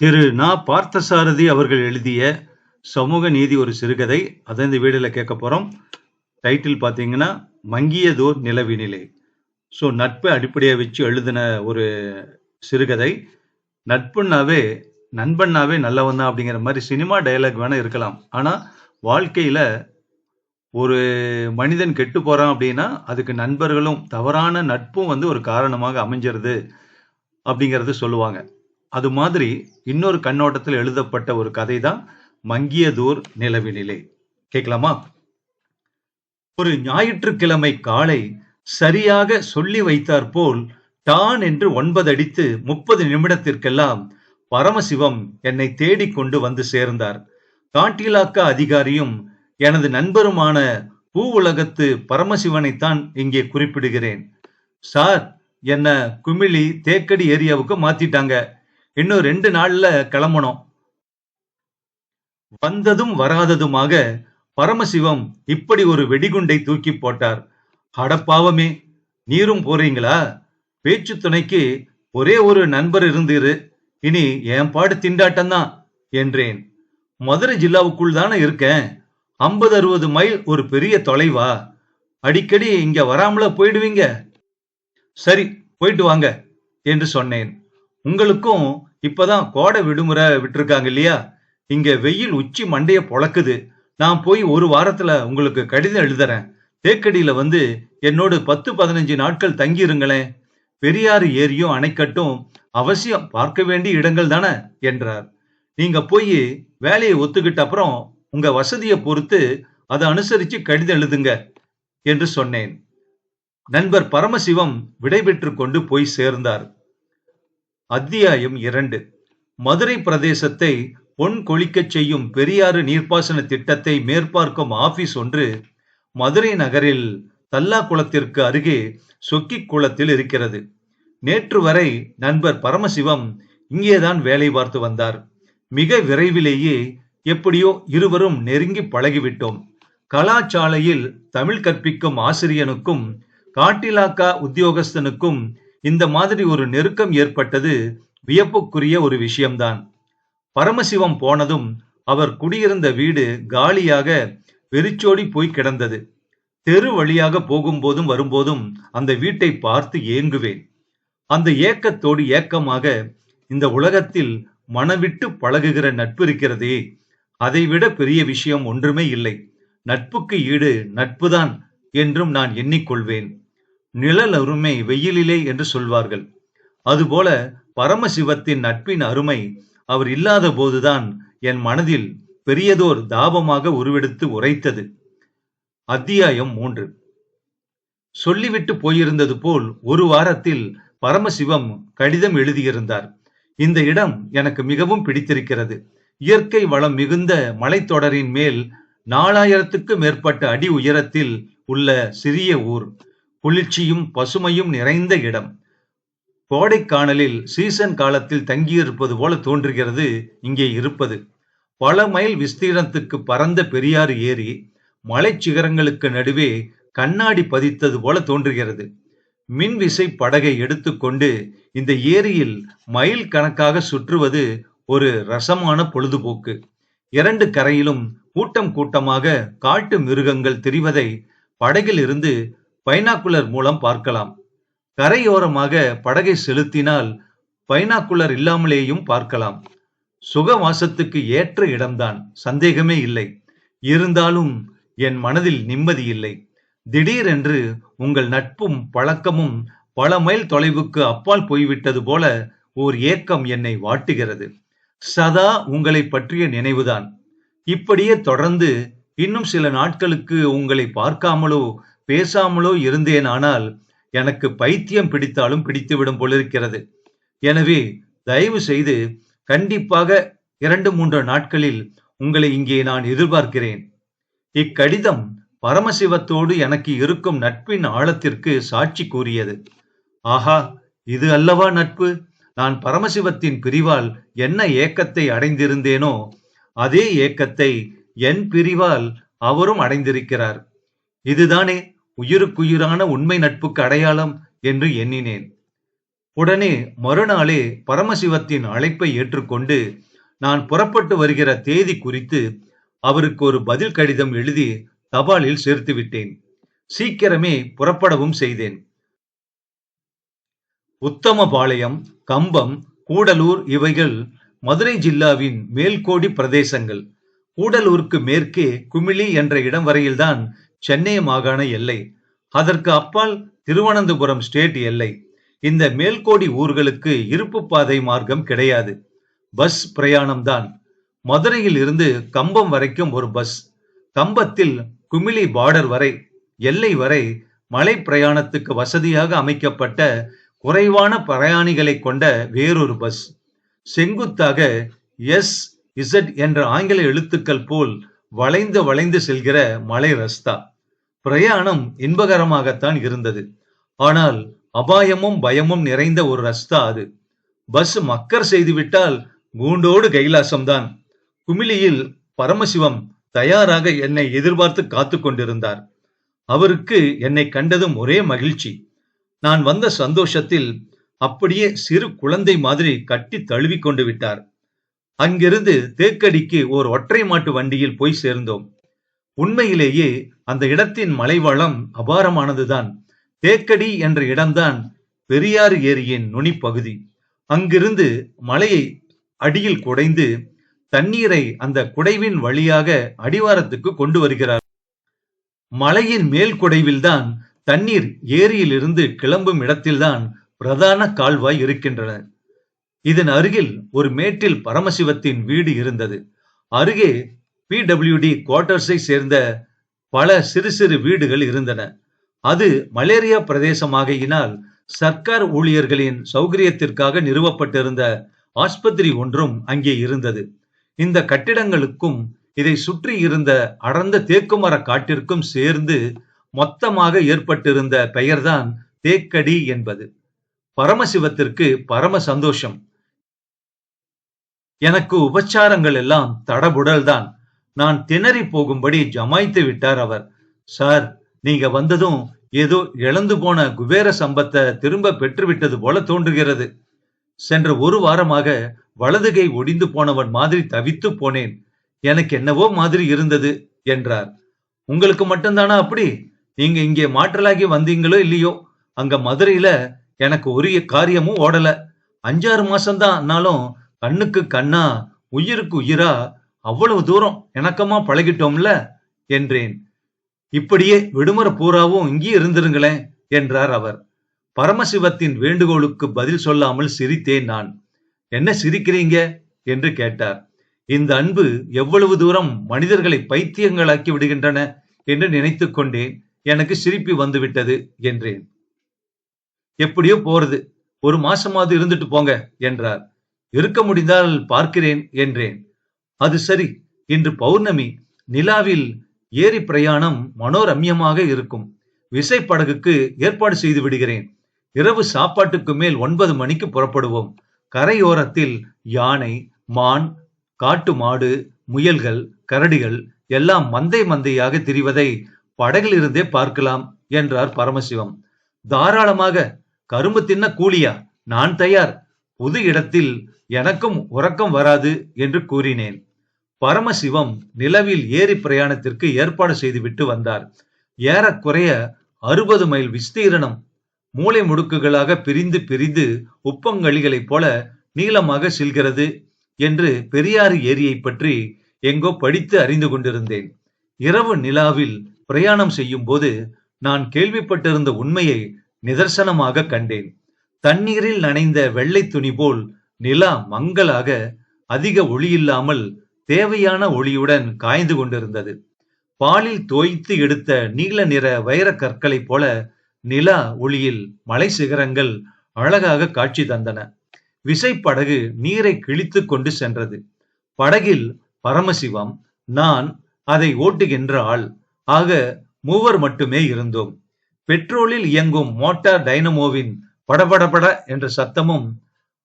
திரு நா. பார்த்தசாரதி அவர்கள் எழுதிய சமூக நீதி ஒரு சிறுகதை. அதை இந்த வீடியோல கேட்க போறோம். டைட்டில் பார்த்தீங்கன்னா, மங்கியதோர் நிலவினிலே. நட்பை அடிப்படையா வச்சு எழுதின ஒரு சிறுகதை. நட்புன்னாவே நண்பன்னாவே நல்லவன் தான் அப்படிங்கிற மாதிரி சினிமா டயலாக் வேணா இருக்கலாம். ஆனா வாழ்க்கையில ஒரு மனிதன் கெட்டு போறான் அப்படின்னா அதுக்கு நண்பர்களும் தவறான நட்பும் ஒரு காரணமாக அமைஞ்சிருது அப்படிங்கறது சொல்லுவாங்க. அது மாதிரி இன்னொரு கண்ணோட்டத்தில் எழுதப்பட்ட ஒரு கதை தான் மங்கியதோர் நிலவினிலே. கேட்கலாமா? ஒரு ஞாயிற்றுக்கிழமை காலை சரியாக சொல்லி வைத்தாற்போல் டான் என்று 9 அடித்து 30 நிமிடத்திற்கெல்லாம் பரமசிவம் என்னை தேடிக் கொண்டு வந்து சேர்ந்தார். காட்டிலாக்கா அதிகாரியும் எனது நண்பருமான பூ உலகத்து பரமசிவனைத்தான் இங்கே குறிப்பிடுகிறேன். சார், என்ன குமிழி தேக்கடி ஏரியாவுக்கு மாத்திட்டாங்க. இன்னும் 2 நாள்ல கிளம்பணும். வந்ததும் வராததுமாக பரமசிவம் இப்படி ஒரு வெடிகுண்டை தூக்கி போட்டார். அடப்பாவமே, நீரும் போறீங்களா? பேச்சு துணைக்கு ஒரே ஒரு நண்பர் இருந்தீரு, இனி என் பாடு திண்டாட்டம்தான் என்றேன். மதுரை ஜில்லாவுக்குள் தானே இருக்கேன். 50-60 மைல் ஒரு பெரிய தொலைவா? அடிக்கடி இங்க வராமல போயிடுவீங்க. சரி, போயிட்டு வாங்க என்று சொன்னேன். உங்களுக்கும் இப்பதான் கோடை விடுமுறை விட்டுருக்காங்க இல்லையா? இங்க வெயில் உச்சி மண்டைய பொளக்குது. நான் போய் ஒரு வாரத்துல உங்களுக்கு கடிதம் எழுதுறேன். தேக்கடியில வந்து என்னோடு 10-15 நாட்கள் தங்கி இருங்களேன். பெரியாறு ஏரியும் அணைக்கட்டும் அவசியம் பார்க்க வேண்டிய இடங்கள் தானே என்றார். நீங்க போய் வேலையை ஒத்துக்கிட்ட அப்புறம் உங்க வசதியை பொறுத்து அதை அனுசரிச்சு கடிதம் எழுதுங்க என்று சொன்னேன். நண்பர் பரமசிவம் விடைபெற்று கொண்டு போய் சேர்ந்தார். அத்தியாயம் 2. மதுரை பிரதேசத்தை பொன் கொழிக்கச் செய்யும் பெரியாறு நீர்ப்பாசன திட்டத்தை மேற்பார்க்கும் ஆபீஸ் ஒன்று மதுரை நகரில் தல்லாக்குளத்திற்கு அருகே சொக்கிக் குளத்தில் இருக்கிறது. நேற்று வரை நண்பர் பரமசிவம் இங்கேதான் வேலை பார்த்து வந்தார். மிக விரைவிலேயே எப்படியோ இருவரும் நெருங்கி பழகிவிட்டோம். கலாசாலையில் தமிழ் கற்பிக்கும் ஆசிரியனுக்கும் காட்டிலாக்கா உத்தியோகஸ்தனுக்கும் இந்த மாதிரி ஒரு நெருக்கம் ஏற்பட்டது வியப்புக்குரிய ஒரு விஷயம்தான். பரமசிவம் போனதும் அவர் குடியிருந்த வீடு காலியாக வெறிச்சோடி போய் கிடந்தது. தெரு வழியாக போகும்போதும் வரும்போதும் அந்த வீட்டை பார்த்து ஏங்குவேன். அந்த ஏக்கத்தோடு ஏக்கமாக, இந்த உலகத்தில் மனவிட்டு பழகுகிற நட்பு இருக்கிறதே, அதைவிட பெரிய விஷயம் ஒன்றுமே இல்லை. நட்புக்கு ஈடு நட்புதான் என்றும் நான் எண்ணிக்கொள்வேன். நிழல் அருமை வெயிலிலே என்று சொல்வார்கள். அதுபோல பரமசிவத்தின் நட்பின் அருமை அவர் இல்லாத போதுதான் என் மனதில் பெரியதோர் தாபமாக உருவெடுத்து உரைத்தது. அத்தியாயம் 3. சொல்லிவிட்டு போயிருந்தது போல் ஒரு வாரத்தில் பரமசிவம் கடிதம் எழுதியிருந்தார். இந்த இடம் எனக்கு மிகவும் பிடித்திருக்கிறது. இயற்கை வளம் மிகுந்த மலைத்தொடரின் மேல் 4000க்கு மேற்பட்ட அடி உயரத்தில் உள்ள சிறிய ஊர். குளிர்ச்சியும் பசுமையும் நிறைந்த இடம். கோடைக்கானலில் சீசன் காலத்தில் தங்கியிருப்பது போல தோன்றுகிறது இங்கே இருப்பது. பல மைல் விஸ்தீரணத்துக்கு பரந்த பெரியாறு ஏரி மலை சிகரங்களுக்கு நடுவே கண்ணாடி பதித்தது போல தோன்றுகிறது. மின்விசை படகை எடுத்துக்கொண்டு இந்த ஏரியில் மைல் கணக்காக சுற்றுவது ஒரு ரசமான பொழுதுபோக்கு. 2 கரையிலும் கூட்டம் கூட்டமாக காட்டு மிருகங்கள் திரிவதை படகில் இருந்து பைனாக்குலர் மூலம் பார்க்கலாம். கரையோரமாக படகை செலுத்தினால் பைனாக்குலர் இல்லாமலேயும் பார்க்கலாம். சுகவாசத்துக்கு ஏற்ற இடம்தான், சந்தேகமே இல்லை. இருந்தாலும் என் மனதில் நிம்மதி இல்லை. திடீரென்று உங்கள் நட்பும் பழக்கமும் பல மைல் தொலைவுக்கு அப்பால் போய்விட்டது போல ஓர் ஏக்கம் என்னை வாட்டுகிறது. சதா உங்களை பற்றிய நினைவுதான். இப்படியே தொடர்ந்து இன்னும் சில நாட்களுக்கு உங்களை பார்க்காமலோ பேசாமலோ இருந்தேனானால் எனக்கு பைத்தியம் பிடித்தாலும் பிடித்துவிடும் போலிருக்கிறது. எனவே தயவு செய்து கண்டிப்பாக 2-3 நாட்களில் உங்களை இங்கே நான் எதிர்பார்க்கிறேன். இக்கடிதம் பரமசிவத்தோடு எனக்கு இருக்கும் நட்பின் ஆழத்திற்கு சாட்சி கூறியது. ஆஹா, இது அல்லவா நட்பு! நான் பரமசிவத்தின் பிரிவால் என்ன ஏக்கத்தை அடைந்திருந்தேனோ அதே ஏக்கத்தை என் பிரிவால் அவரும் அடைந்திருக்கிறார். இதுதானே உயிருக்குயிரான உண்மை நட்புக்கு அடையாளம் என்று எண்ணினேன். உடனே மறுநாளே பரமசிவத்தின் அழைப்பை ஏற்றுக்கொண்டு நான் புறப்பட்டு வருகிற தேதி குறித்து அவருக்கு ஒரு பதில் கடிதம் எழுதி தபாலில் சேர்த்து விட்டேன். சீக்கிரமே புறப்படவும் செய்தேன். உத்தமபாளையம், கம்பம், கூடலூர் இவைகள் மதுரை ஜில்லாவின் மேல்கோடி பிரதேசங்கள். கூடலூருக்கு மேற்கே குமிளி என்ற இடம் வரையில்தான் சென்னை மாகாண எல்லை. அதற்கு அப்பால் திருவனந்தபுரம் ஸ்டேட் எல்லை. இந்த மேல்கோடி ஊர்களுக்கு இருப்பு பாதை மார்க்கம் கிடையாது. பஸ் பிரயாணம்தான். மதுரையில் இருந்து கம்பம் வரைக்கும் ஒரு பஸ். கம்பத்தில் குமிளி பார்டர் வரை, எல்லை வரை மலை பிரயாணத்துக்கு வசதியாக அமைக்கப்பட்ட குறைவான பிரயாணிகளை கொண்ட வேறொரு பஸ். செங்குத்தாக SZ என்ற ஆங்கில எழுத்துக்கள் போல் வளைந்து வளைந்து செல்கிற மலை ரஸ்தா. பிரயாணம் இன்பகரமாகத்தான் இருந்தது. ஆனால் அபாயமும் பயமும் நிறைந்த ஒரு ரஸ்தா அது. பஸ் மக்கர் செய்துவிட்டால் கூண்டோடு கைலாசம்தான். குமிளியில் பரமசிவம் தயாராக என்னை எதிர்பார்த்து காத்து கொண்டிருந்தார். அவருக்கு என்னை கண்டதும் ஒரே மகிழ்ச்சி. நான் வந்த சந்தோஷத்தில் அப்படியே சிறு குழந்தை மாதிரி கட்டி தழுவி கொண்டு விட்டார். அங்கிருந்து தேக்கடிக்கு ஓர் ஒற்றை மாட்டு வண்டியில் போய் சேர்ந்தோம். உண்மையிலேயே அந்த இடத்தின் மலைவளம் அபாரமானதுதான். தேக்கடி என்ற இடம்தான் பெரியாறு ஏரியின் நுனிப்பகுதி. அங்கிருந்து மலையை அடியில் குடைந்து தண்ணீரை அந்த குடைவின் வழியாக அடிவாரத்துக்கு கொண்டு வருகிறார். மலையின் மேல் குடைவில்தான் தண்ணீர் ஏரியில் இருந்து கிளம்பும் இடத்தில்தான் பிரதான கால்வாய் இருக்கின்றன. இதன் அருகில் ஒரு மேட்டில் பரமசிவத்தின் வீடு இருந்தது. அருகே PWD குவார்டர்ஸை சேர்ந்த பல சிறு சிறு வீடுகள் இருந்தன. அது மலேரியா பிரதேசமாகையினால் சர்க்கார் ஊழியர்களின் சௌகரியத்திற்காக நிறுவப்பட்டிருந்த ஆஸ்பத்திரி ஒன்றும் அங்கே இருந்தது. இந்த கட்டிடங்களுக்கும் இதை சுற்றி இருந்த அடர்ந்த தேக்குமர காட்டிற்கும் சேர்ந்து மொத்தமாக ஏற்பட்டிருந்த பெயர்தான் தேக்கடி என்பது. பரமசிவத்திற்கு பரம சந்தோஷம். எனக்கு உபச்சாரங்கள் எல்லாம் தடபுடல் தான். நான் திணறி போகும்படி ஜமாய்த்து விட்டார் அவர். சார், நீங்க வந்ததும் ஏதோ இழந்து போன குபேர சம்பத்தை திரும்ப பெற்றுவிட்டது போல தோன்றுகிறது. சென்ற ஒரு வாரமாக வலதுகை ஒடிந்து போனவன் மாதிரி தவித்து போனேன். எனக்கு என்னவோ மாதிரி இருந்தது என்றார். உங்களுக்கு மட்டும்தானா அப்படி? நீங்க இங்கே மாற்றலாகி வந்தீங்களோ இல்லையோ, அங்க மதுரையில எனக்கு ஒரு காரியமும் ஓடல. 5-6 மாசம்தான் ஆனாலும் கண்ணுக்கு கண்ணா உயிருக்கு உயிரா அவ்வளவு தூரம் இணக்கமா பழகிட்டோம்ல என்றேன். இப்படியே விடுமுறை பூராவும் இங்கே இருந்திருங்களேன் என்றார் அவர். பரமசிவத்தின் வேண்டுகோளுக்கு பதில் சொல்லாமல் சிரித்தேன் நான். என்ன சிரிக்கிறீங்க என்று கேட்டார். இந்த அன்பு எவ்வளவு தூரம் மனிதர்களை பைத்தியங்களாக்கி விடுகின்றன என்று நினைத்துக் கொண்டேன். எனக்கு சிரிப்பு வந்துவிட்டது என்றேன். எப்படியோ போறது, 1 மாசமாவது இருந்துட்டு போங்க என்றார். இருக்க முடிந்தால் பார்க்கிறேன் என்றேன். அது சரி, இன்று பௌர்ணமி, நிலாவில் ஏரி பிரயாணம் மனோரம்யமாக இருக்கும். விசைப்படகுக்கு ஏற்பாடு செய்து விடுகிறேன். இரவு சாப்பாட்டுக்கு மேல் 9 மணிக்கு புறப்படுவோம். கரையோரத்தில் யானை, மான், காட்டு மாடு, முயல்கள், கரடிகள் எல்லாம் மந்தை மந்தையாக திரிவதை படகில் இருந்தே பார்க்கலாம் என்றார் பரமசிவம். தாராளமாக. கரும்பு தின்ன கூலியா? நான் தயார். புது இடத்தில் எனக்கும் உறக்கம் வராது என்று கூறினேன். பரமசிவம் நிலவில் ஏரி பிரயாணத்திற்கு ஏற்பாடு செய்துவிட்டு வந்தார். ஏறக்குறைய 60 மைல் விஸ்தீரணம். மூளை முடுக்குகளாக பிரிந்து பிரிந்து உப்பங்கழிகளைப் போல நீளமாக செல்கிறது என்று பெரியாறு ஏரியை பற்றி எங்கோ படித்து அறிந்து கொண்டிருந்தேன். இரவு நிலாவில் பிரயாணம் செய்யும் போது நான் கேள்விப்பட்டிருந்த உண்மையை நிதர்சனமாக கண்டேன். தண்ணீரில் நனைந்த வெள்ளை துணி போல் நிலா மங்கலாக அதிக ஒளியில்லாமல் தேவையான ஒளியுடன் காய்ந்து கொண்டிருந்தது. பாலில் தோய்த்து எடுத்த நீல நிற வைர கற்களை போல நிலா ஒளியில் மலை சிகரங்கள் அழகாக காட்சி தந்தன. விசைப்படகு நீரை கிழித்து கொண்டு சென்றது. படகில் பரமசிவம், நான், அதை ஓட்டுகின்ற ஆள் ஆக 3 மட்டுமே இருந்தோம். பெட்ரோலில் இயங்கும் மோட்டார் டைனமோவின் படபடபட என்ற சத்தமும்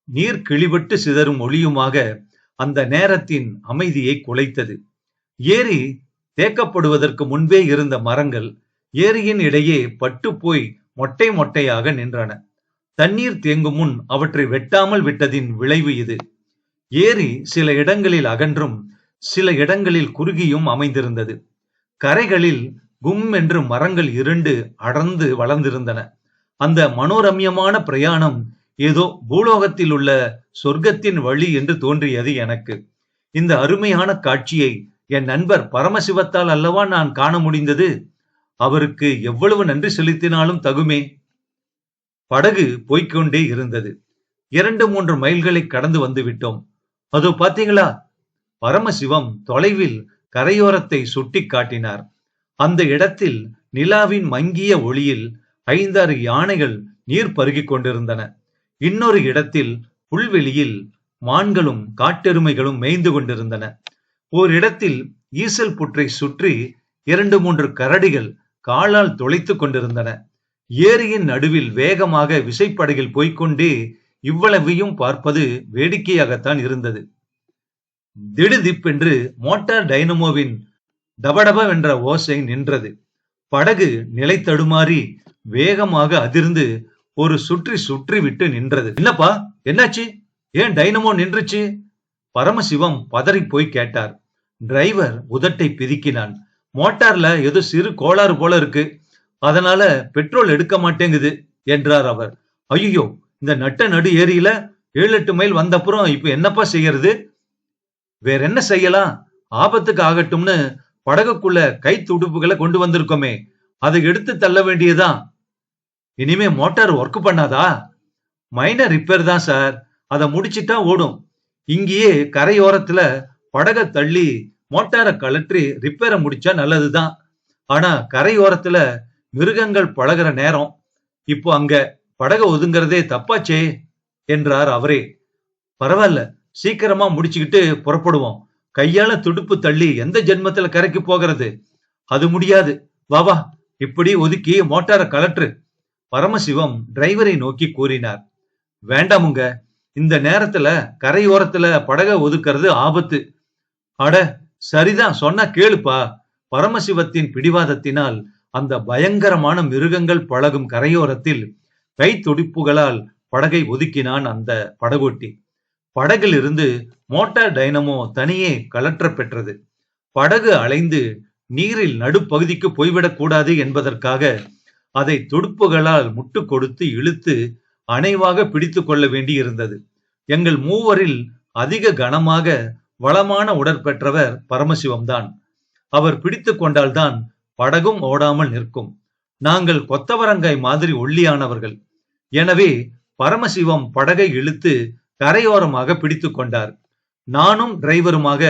நீர் கிழிபட்டு சிதறும் ஒளியுமாக அந்த நேரத்தின் அமைதியை குலைத்தது. ஏரி தேக்கப்படுவதற்கு முன்பே இருந்த மரங்கள் ஏரியின் இடையே பட்டு போய் மொட்டை மொட்டையாக நின்றன. தண்ணீர் தேங்கும் முன் அவற்றை வெட்டாமல் விட்டதின் விளைவு இது. ஏரி சில இடங்களில் அகன்றும் சில இடங்களில் குறுகியும் அமைந்திருந்தது. கரைகளில் கும் என்று மரங்கள் இருண்டு அடர்ந்து வளர்ந்திருந்தன. அந்த மனோரம்யமான பிரயாணம் ஏதோ பூலோகத்தில் உள்ள சொர்க்கத்தின் வழி என்று தோன்றியது எனக்கு. இந்த அருமையான காட்சியை என் நண்பர் பரமசிவத்தால் அல்லவா நான் காண முடிந்தது. அவருக்கு எவ்வளவு நன்றி செலுத்தினாலும் தகுமே. படகு போய்க்கொண்டே இருந்தது. 2-3 மைல்களை கடந்து வந்து விட்டோம். அதோ பாத்தீங்களா? பரமசிவம் தொலைவில் கரையோரத்தை சுட்டி காட்டினார். அந்த இடத்தில் நிலாவின் மங்கிய ஒளியில் 5-6 யானைகள் நீர் பருகிக் கொண்டிருந்தன. இன்னொரு இடத்தில் புல்வெளியில் மான்களும் காட்டெருமைகளும் மேய்ந்து கொண்டிருந்தன. ஓரிடத்தில் ஈசல் புற்றை சுற்றி 2-3 கரடிகள் காலால் தொலைத்துக் கொண்டிருந்தன. ஏரியின் நடுவில் வேகமாக விசைப்படகில் போய்க்கொண்டே இவ்வளவையும் பார்ப்பது வேடிக்கையாகத்தான் இருந்தது. திடுதிப்பென்று மோட்டார் டைனமோவின் டபடபவென்ற ஓசை நின்றது. படகு நிலை தடுமாறி வேகமாக அதிர்ந்து ஒரு சுற்றி சுற்றி விட்டு நின்றது. என்னப்பா, என்னாச்சு? ஏன் டைனமோ நின்றுச்சு? பரமசிவம் பதறி போய் கேட்டார். டிரைவர் உதட்டை பிதுக்கினான். மோட்டார்ல ஏதோ சிறு கோளாறு போல இருக்கு, அதனால பெட்ரோல் எடுக்க மாட்டேங்குது என்றார் அவர். ஐயோ, இந்த நட்ட நடு ஏரியில 7-8 மைல் வந்தப்புறம் இப்ப என்னப்பா செய்யறது? வேற என்ன செய்யலாம்? ஆபத்துக்கு ஆகட்டும்னு படகுக்குள்ள கை துடுப்புகளை கொண்டு வந்திருக்கோமே, அதை எடுத்து தள்ள வேண்டியதுதான். இனிமே மோட்டார் ஒர்க் பண்ணாதா? மைனர் ரிப்பேர் தான் சார், அதை முடிச்சிட்டா ஓடும். இங்கேயே கரையோரத்துல படக தள்ளி மோட்டாரை கழற்றி ரிப்பேரை முடிச்சா நல்லதுதான். ஆனா கரையோரத்துல மிருகங்கள் பழகிற நேரம், இப்போ அங்க படக ஒதுங்கிறதே தப்பாச்சே என்றார் அவரே. பரவாயில்ல, சீக்கிரமா முடிச்சுக்கிட்டு புறப்படுவோம். கையால துடுப்பு தள்ளி எந்த ஜென்மத்துல கரைக்கு போகிறது? அது முடியாது. வா, இப்படி ஒதுக்கி மோட்டாரை கலற்று. பரமசிவம் டிரைவரை நோக்கி கூறினார். வேண்டாமுங்க, இந்த நேரத்துல கரையோரத்துல படக ஒதுக்கிறது ஆபத்து. அட சரிதான், சொன்னா கேளுப்பா. பரமசிவத்தின் பிடிவாதத்தினால் அந்த பயங்கரமான மிருகங்கள் பழகும் கரையோரத்தில் கை துடிப்புகளால் படகை ஒதுக்கினான் அந்த படகோட்டி. படகில் இருந்து மோட்டார் டைனமோ தனியே கலற்ற பெற்றது. படகு அலைந்து நீரில் நடுப்பகுதிக்கு போய்விடக் கூடாது என்பதற்காக அதை துடுப்புகளால் முட்டு கொடுத்து இழுத்து அணைவாக பிடித்து கொள்ள வேண்டி இருந்தது. எங்கள் மூவரில் அதிக கனமாக வளமான உடற்பெற்றவர் பரமசிவம்தான். அவர் பிடித்து கொண்டால்தான் படகும் ஓடாமல் நிற்கும். நாங்கள் கொத்தவரங்காய் மாதிரி ஒல்லியானவர்கள். எனவே பரமசிவம் படகை இழுத்து கரையோரமாக பிடித்து கொண்டார். நானும் டிரைவருமாக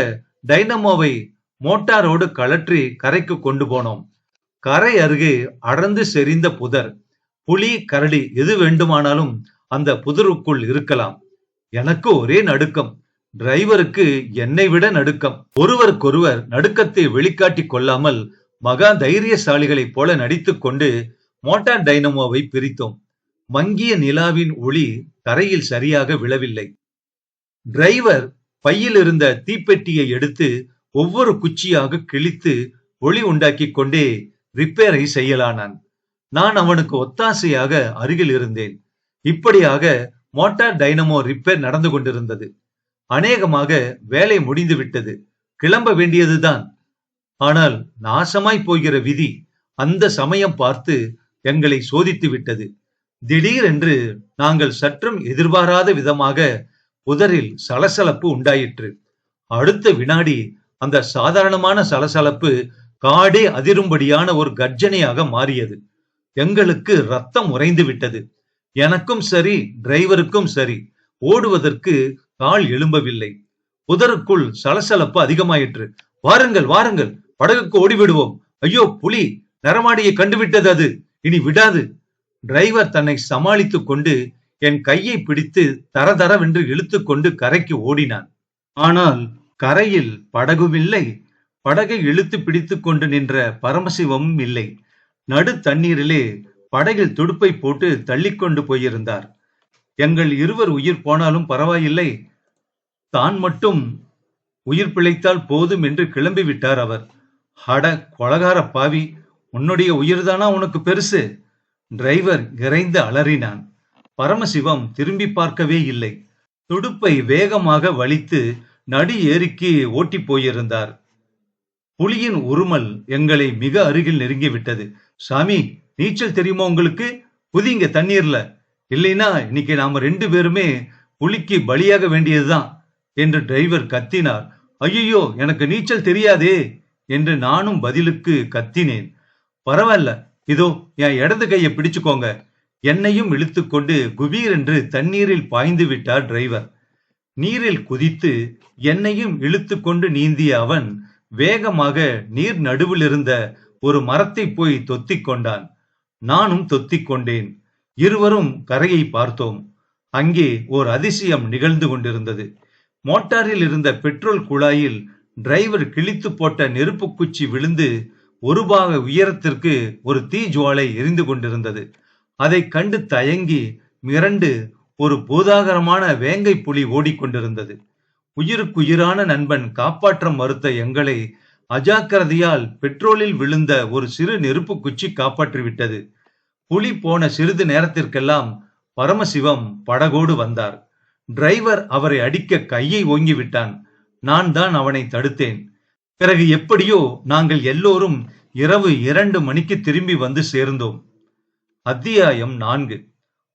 டைனமோவை மோட்டாரோடு கழற்றி கரைக்கு கொண்டு போனோம். கரை அருகே அடர்ந்து செறிந்த புதர். புலி, கரடி எது வேண்டுமானாலும் அந்த புதருக்குள் இருக்கலாம். எனக்கு ஒரே நடுக்கம். டிரைவருக்கு என்னை விட நடுக்கம். ஒருவருக்கொருவர் நடுக்கத்தை வெளிக்காட்டி கொள்ளாமல் மகா தைரியசாலிகளைப் போல நடித்துக் கொண்டு மோட்டார் டைனமோவை பிரித்தோம். மங்கிய நிலாவின் ஒளி தரையில் சரியாக விழவில்லை. டிரைவர் பையில் இருந்த தீப்பெட்டியை எடுத்து ஒவ்வொரு குச்சியாக கிழித்து ஒளி உண்டாக்கி கொண்டே ரிப்பேரை செய்யலானான். நான் அவனுக்கு ஒத்தாசையாக அருகில் இருந்தேன். இப்படியாக மோட்டார் டைனமோ ரிப்பேர் நடந்து கொண்டிருந்தது. அநேகமாக வேலை முடிந்து விட்டது, கிளம்ப வேண்டியதுதான். ஆனால் நாசமாய் போகிற விதி அந்த சமயம் பார்த்து எங்களை சோதித்து விட்டது. திடீரென்று நாங்கள் சற்றும் எதிர்பாராத விதமாக புதரில் சலசலப்பு உண்டாயிற்று. அடுத்த வினாடி அந்த சாதாரணமான சலசலப்பு காடே அதிரும்படியான ஒரு கர்ஜனையாக மாறியது. எங்களுக்கு ரத்தம் உறைந்து விட்டது. எனக்கும் சரி, டிரைவருக்கும் சரி, ஓடுவதற்கு கால் எழும்பவில்லை. புதருக்குள் சலசலப்பு அதிகமாயிற்று. வாருங்கள் வாருங்கள், படகுக்கு ஓடிவிடுவோம். ஐயோ, புலி நரமாடியை கண்டுவிட்டது, அது இனி விடாது. டிரைவர் தன்னை சமாளித்துக் கொண்டு என் கையை பிடித்து தரதரவென்று இழுத்துக்கொண்டு கரைக்கு ஓடினான். ஆனால் கரையில் படகும் இல்லை, படகை இழுத்து பிடித்துக் கொண்டு நின்ற பரமசிவமும் இல்லை. நடு தண்ணீரிலே படகில் துடுப்பை போட்டு தள்ளிக்கொண்டு போயிருந்தார். எங்கள் இருவர் உயிர் போனாலும் பரவாயில்லை, தான் மட்டும் உயிர் பிழைத்தால் போதும் என்று கிளம்பி விட்டார் அவர். அட கொலகார பாவி, உன்னுடைய உயிர்தானா உனக்கு பெருசு? டிரைவர் இறைந்து அலறினான். பரமசிவம் திரும்பி பார்க்கவே இல்லை. துடுப்பை வேகமாக வலித்து நடு ஏரிக்கு ஓட்டிப் போயிருந்தார். புலியின் உருமல் எங்களை மிக அருகில் நெருங்கிவிட்டது. சாமி, நீச்சல் தெரியுமா உங்களுக்கு? குதிங்க தண்ணீர்ல. இல்லைன்னா இன்னைக்கு நாம 2 பேருமே புலிக்கு பலியாக வேண்டியதுதான் என்று டிரைவர் கத்தினார். ஐயோ, எனக்கு நீச்சல் தெரியாதே என்று நானும் பதிலுக்கு கத்தினேன். பரவாயில்ல, இதோ என் இடது கையை பிடிச்சுக்கோங்க. என்னையும் இழுத்துக்கொண்டு குபீர் என்று தண்ணீரில் பாய்ந்து விட்டார் டிரைவர். நீரில் குதித்து என்னையும் இழுத்துக்கொண்டு நீந்திய அவன் வேகமாக நீர் நடுவில் இருந்த ஒரு மரத்தை போய் தொத்திக் கொண்டான். நானும் தொத்திக் கொண்டேன். இருவரும் கரையை பார்த்தோம். அங்கே ஓர் அதிசயம் நிகழ்ந்து கொண்டிருந்தது. மோட்டாரில் இருந்த பெட்ரோல் குழாயில் டிரைவர் கிழித்து போட்ட நெருப்பு குச்சி விழுந்து ஒரு பாக உயரத்திற்கு ஒரு தீஜுவாலை எரிந்து கொண்டிருந்தது. அதை கண்டு தயங்கி மிரண்டு ஒரு பூதாகரமான வேங்கை புலி ஓடிக்கொண்டிருந்தது. உயிருக்குயிரான நண்பன் காப்பாற்ற மறுத்த எங்களை அஜாக்கிரதையால் பெட்ரோலில் விழுந்த ஒரு சிறு நெருப்பு குச்சி காப்பாற்றிவிட்டது. புலி போன சிறிது நேரத்திற்கெல்லாம் பரமசிவம் படகோடு வந்தார். டிரைவர் அவரை அடிக்க கையை ஓங்கி விட்டான். நான் தான் அவனை தடுத்தேன். பிறகு எப்படியோ நாங்கள் எல்லோரும் இரவு 2 மணிக்கு திரும்பி வந்து சேர்ந்தோம். அத்தியாயம் 4.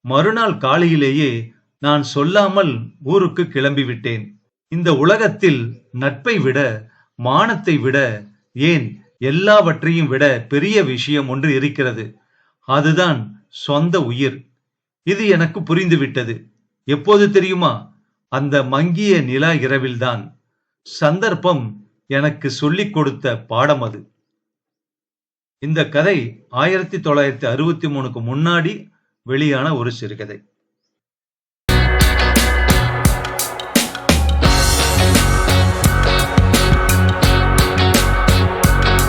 மறுநாள் காலையிலேயே நான் சொல்லாமல் ஊருக்கு கிளம்பிவிட்டேன். இந்த உலகத்தில் நட்பை விட, மானத்தை விட, ஏன் எல்லாவற்றையும் விட பெரிய விஷயம் ஒன்று இருக்கிறது. அதுதான் சொந்த உயிர். இது எனக்கு புரிந்துவிட்டது. எப்போது தெரியுமா? அந்த மங்கிய நிலா இரவில்தான். சந்தர்ப்பம் எனக்கு சொல்லிக் கொடுத்த பாடம் அது. இந்த கதை 1963க்கு முன்னாடி வெளியான ஒரு சிறுகதை.